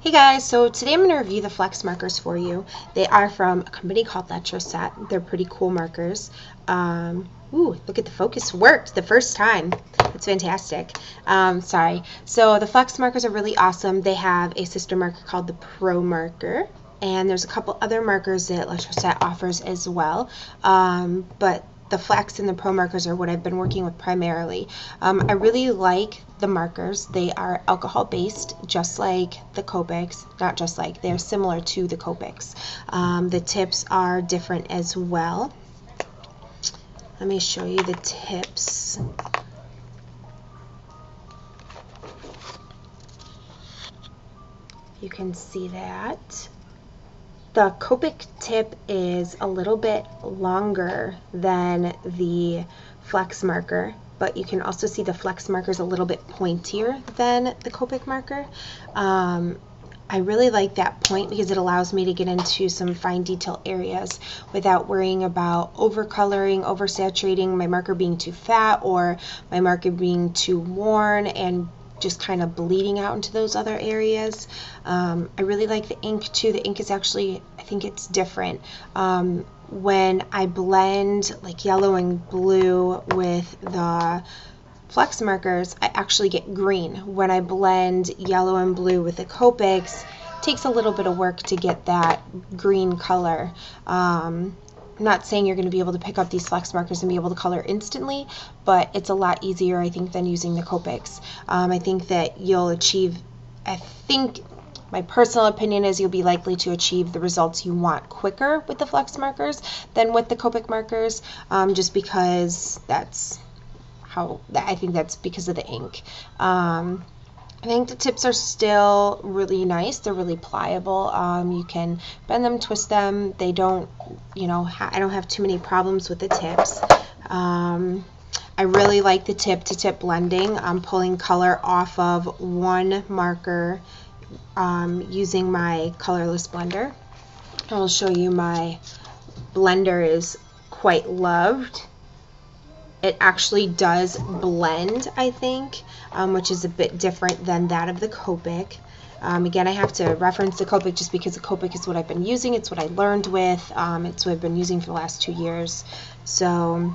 Hey guys, so today I'm going to review the Flex markers for you. They are from a company called Letroset. They're pretty cool markers. Ooh, look at the focus worked the first time. It's fantastic. Sorry. So the Flex markers are really awesome. They have a sister marker called the ProMarker, and there's a couple other markers that Letroset offers as well. But the Flex and the ProMarkers are what I've been working with primarily. I really like the markers. They are alcohol based, just like the Copics. Not just like, they're similar to the Copics. The tips are different as well. Let me show you the tips. You can see that. The Copic tip is a little bit longer than the Flex marker, but you can also see the Flex marker is a little bit pointier than the Copic marker. I really like that point because it allows me to get into some fine detail areas without worrying about overcoloring, oversaturating, my marker being too fat or my marker being too worn and just kind of bleeding out into those other areas. I really like the ink too. The ink is actually, I think it's different. When I blend like yellow and blue with the Flex markers, I actually get green. When I blend yellow and blue with the Copics, it takes a little bit of work to get that green color. I'm not saying you're going to be able to pick up these Flex markers and be able to color instantly, but it's a lot easier, I think, than using the Copics. I think that you'll achieve, I think my personal opinion is you'll be likely to achieve the results you want quicker with the Flex markers than with the Copic markers, just because that's how, I think that's because of the ink. I think the tips are still really nice. They're really pliable. You can bend them, twist them. They don't, I don't have too many problems with the tips. I really like the tip-to-tip blending. I'm pulling color off of one marker using my colorless blender. I'll show you my blender is quite loved. It actually does blend, I think, which is a bit different than that of the Copic. Again, I have to reference the Copic just because the Copic is what I've been using. It's what I learned with. It's what I've been using for the last 2 years. So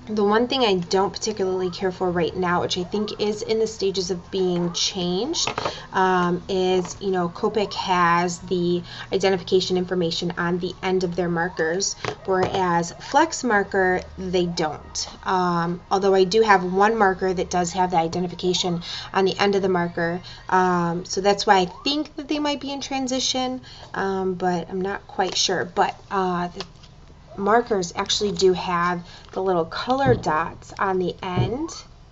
the one thing I don't particularly care for right now, which I think is in the stages of being changed, is, Copic has the identification information on the end of their markers, whereas Flex marker, they don't. Although I do have one marker that does have the identification on the end of the marker, so that's why I think that they might be in transition, but I'm not quite sure. But the markers actually do have the little color dots on the end,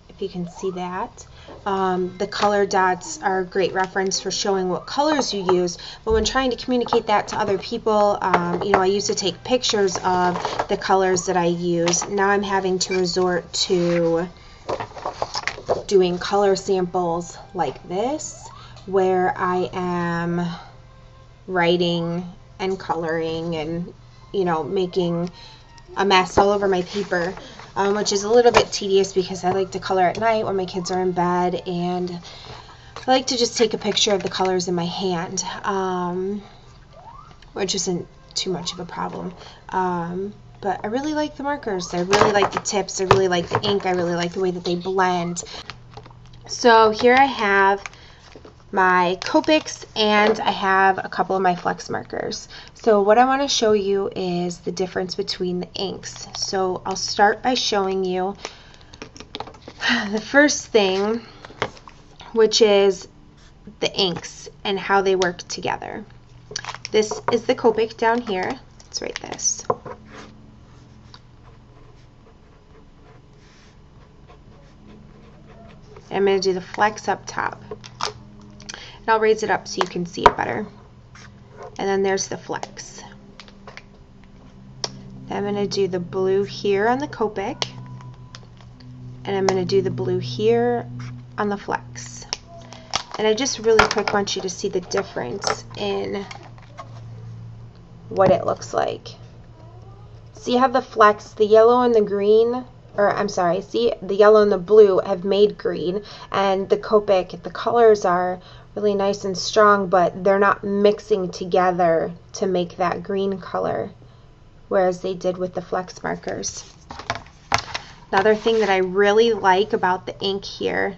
if you can see that. The color dots are a great reference for showing what colors you use, but when trying to communicate that to other people, I used to take pictures of the colors that I use. Now I'm having to resort to doing color samples like this, where I am writing and coloring and making a mess all over my paper, which is a little bit tedious because I like to color at night when my kids are in bed, and I like to just take a picture of the colors in my hand, which isn't too much of a problem. But I really like the markers. I really like the tips. I really like the ink. I really like the way that they blend. So here I have my Copics, and I have a couple of my Flex markers. So what I want to show you is the difference between the inks. So I'll start by showing you the first thing, which is the inks and how they work together. This is the Copic down here. Let's write this. And I'm going to do the Flex up top. And I'll raise it up so you can see it better. And then there's the Flex. Then I'm going to do the blue here on the Copic, and I'm going to do the blue here on the Flex. And I just really quick want you to see the difference in what it looks like. See how the Flex, the yellow and the green, or I'm sorry, see the yellow and the blue have made green, and the Copic, the colors are really nice and strong, but they're not mixing together to make that green color, whereas they did with the flex markers. Another thing that I really like about the ink here,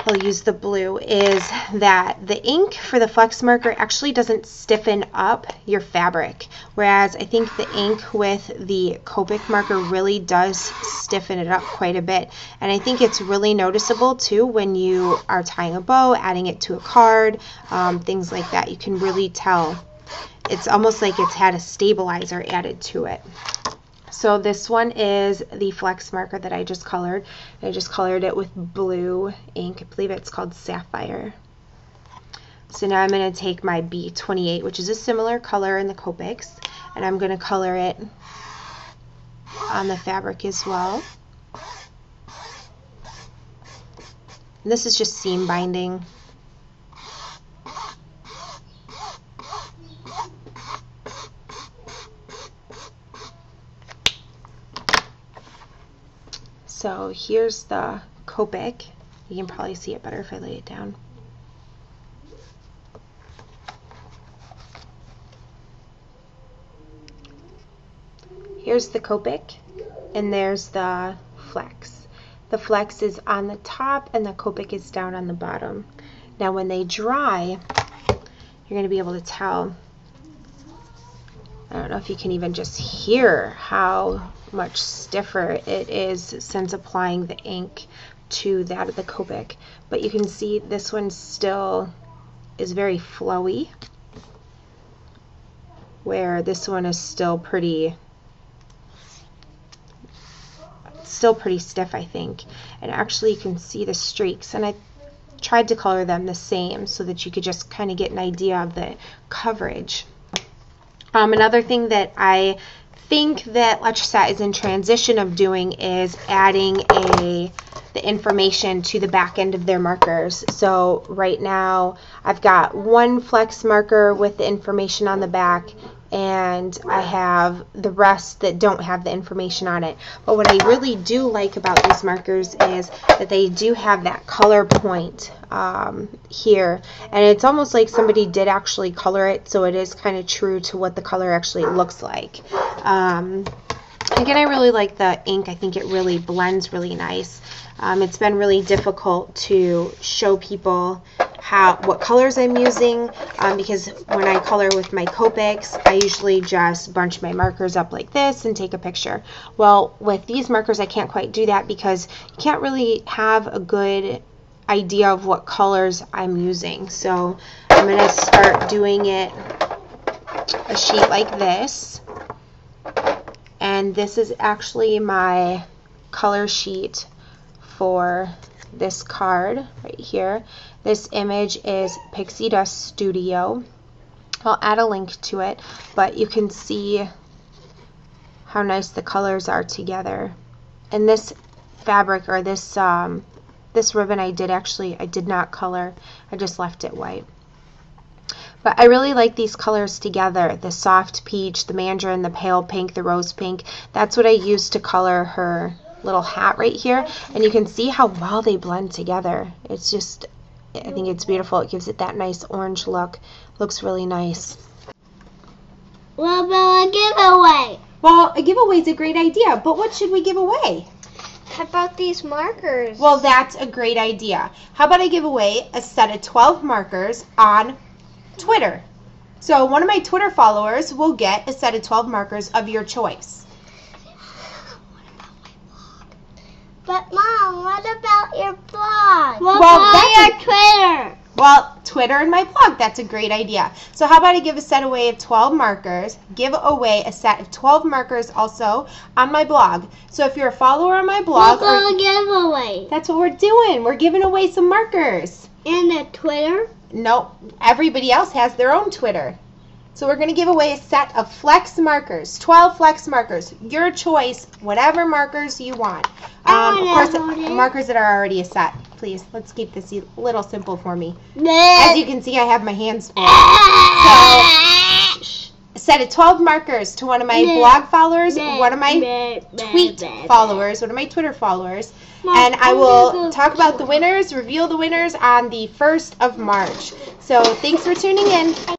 I'll use the blue, is that the ink for the flex marker actually doesn't stiffen up your fabric, whereas I think the ink with the Copic marker really does stiffen it up quite a bit. And I think it's really noticeable too when you are tying a bow, adding it to a card, things like that. You can really tell. It's almost like it's had a stabilizer added to it. So this one is the flex marker that I just colored. I just colored it with blue ink. I believe it's called Sapphire. So now I'm going to take my B28, which is a similar color in the Copics, and I'm going to color it on the fabric as well. And this is just seam binding. So here's the Copic. You can probably see it better if I lay it down. Here's the Copic, and there's the flex. The flex is on the top and the Copic is down on the bottom. Now when they dry, you're going to be able to tell. I don't know if you can even just hear how much stiffer it is since applying the ink to that of the Copic. But you can see this one still is very flowy, where this one is still pretty stiff, I think. And actually you can see the streaks, and I tried to color them the same so that you could just kind of get an idea of the coverage. Another thing that I think that Let's Set is in transition of doing is adding the information to the back end of their markers. So right now I've got one flex marker with the information on the back, and I have the rest that don't have the information on it. But what I really do like about these markers is that they do have that color point here, and it's almost like somebody did actually color it, so it is kind of true to what the color actually looks like. Again, I really like the ink. I think it really blends really nice. It's been really difficult to show people what colors I'm using, because when I color with my Copics, I usually just bunch my markers up like this and take a picture. Well, with these markers I can't quite do that because you can't really have a good idea of what colors I'm using. So I'm going to start doing it a sheet like this, and this is actually my color sheet for this card right here. This image is Pixie Dust Studio. I'll add a link to it, but you can see how nice the colors are together. And this fabric, or this this ribbon, I did not color. I just left it white. But I really like these colors together, the soft peach, the mandarin, the pale pink, the rose pink. That's what I used to color her little hat right here, and you can see how well they blend together. It's just, I think it's beautiful. It gives it that nice orange look. Looks really nice. What about a giveaway? Well, a giveaway is a great idea, but what should we give away? How about these markers? Well, that's a great idea. How about I give away a set of 12 markers on Twitter? So one of my Twitter followers will get a set of 12 markers of your choice. But Mom, what about your blog? What Well, about your Twitter? Well, Twitter and my blog, that's a great idea. So how about I give a set away of 12 markers, give away a set of 12 markers also on my blog. So if you're a follower on my blog, What's a giveaway? that's what we're doing. We're giving away some markers. And a Twitter? No, everybody else has their own Twitter. So we're going to give away a set of flex markers, 12 flex markers, your choice, whatever markers you want. Of course, markers that are already a set. Please, let's keep this a little simple for me. As you can see, I have my hands full. So set of 12 markers to one of my blog followers, one of my tweet followers, one of my Twitter followers, and I will talk about the winners, reveal the winners on the 1st of March. So thanks for tuning in.